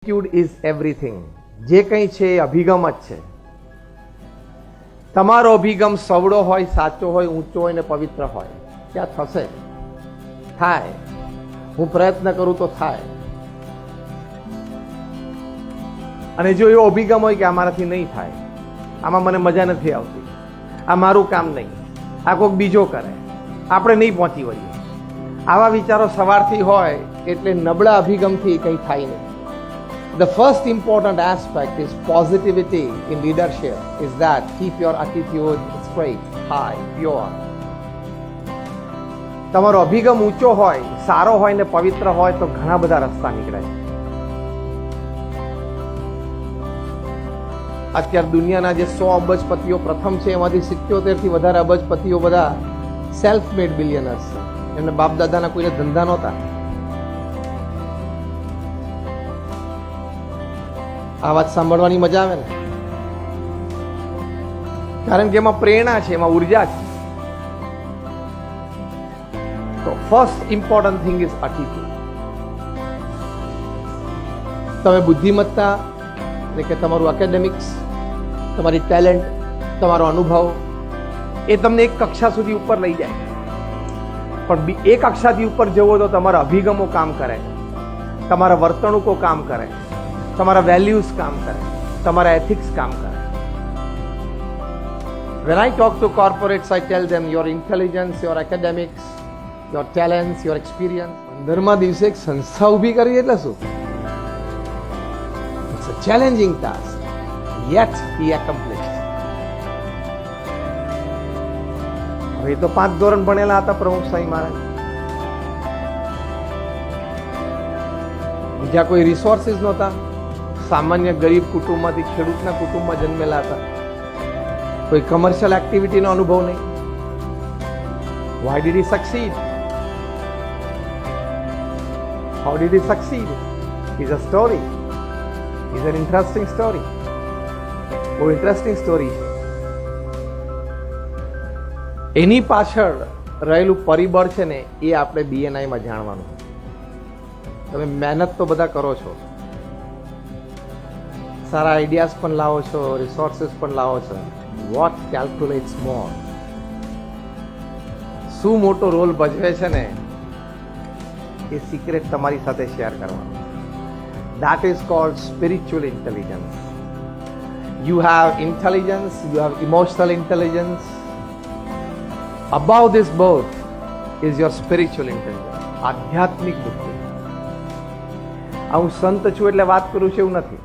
Attitude is everything. જે કંઈ છે એ અભિગમ જ છે. તમારો અભિગમ સવડો હોય, સાચો હોય, ઊંચો હોય ને પવિત્ર હોય, ત્યાં થશે, થાય. હું પ્રયત્ન કરું તો થાય. અને જો એવો અભિગમ હોય કે આ મારાથી નહીં થાય, આમાં મને મજા નથી આવતી, આ મારું કામ નહીં, આ કોઈક બીજો કરે, આપણે નહીં પહોંચી વળીએ, આવા વિચારો સવારથી હોય એટલે નબળા અભિગમથી કંઈ થાય નહીં. The first important aspect is positivity in leadership is that keep your attitude straight, high, pure. તમારો અભિગમ ઊંચો હોય, સારો હોય ને પવિત્ર હોય તો ઘણા બધા રસ્તા નીકળે છે. અત્યારે દુનિયાના જે 100 અબજપતિઓ પ્રથમ છે એમાંથી 77 થી વધારે અબજપતિઓ બધા સેલ્ફ મેડ બિલિયનર્સ છે. એમને બાપ દાદાના કોઈને ધંધા નહોતા. આ વાત સાંભળવાની મજા આવે ને, કારણ કે એમાં પ્રેરણા છે, એમાં ઉર્જા છે. તો first important thing is attitude. તમે બુદ્ધિમત્તા એટલે કે તમારું એકેડેમિક્સ, તમારી ટેલેન્ટ, તમારો અનુભવ એ તમને એક કક્ષા સુધી ઉપર લઈ જાય, પણ એ કક્ષાથી ઉપર જવો તો તમારા અભિગમો કામ કરે, તમારા વર્તણૂકો કામ કરે, તમારા વેલ્યુઝ કામ કરે, તમારા એથિક્સ કામ કરે. When I talk to corporates, I tell them your intelligence, your academics, your talents, your experience. 15મા દિવસે એક સંસ્થા ઊભી કરવી એટલે શું? It's a challenging task, yet he accomplished. હવે તો 5 ધોરણ ભણેલા હતા પ્રમુખ સાંઈ મહારાજ. બીજા કોઈ રિસોર્સિસ નહોતા. સામાન્ય ગરીબ કુટુંબમાંથી ખેડૂતના કુટુંબમાં જન્મેલા હતા. કોઈ કમર્શિયલ એક્ટિવિટીનો અનુભવ નહીં. Why did he succeed? How did he succeed? It's a story. It's an interesting story. બહુ ઇન્ટરેસ્ટિંગ સ્ટોરી છે. એની પાછળ રહેલું પરિબળ છે ને એ આપણે BNI માં જાણવાનું. તમે મહેનત તો બધા કરો છો, સારા આઈડિયાઝ પણ લાવો છો, રિસોર્સિસ પણ લાવો છો. વોટ કેલ્ક્યુલેટ્સ મોર? શું મોટો રોલ ભજવે છે ને એ સિક્રેટ તમારી સાથે શેર કરવાનો. That is called spiritual intelligence. You have intelligence, you have emotional intelligence. Above this both is your spiritual intelligence. આધ્યાત્મિક બુદ્ધિ. હું સંત છું એટલે વાત કરું છું એવું નથી.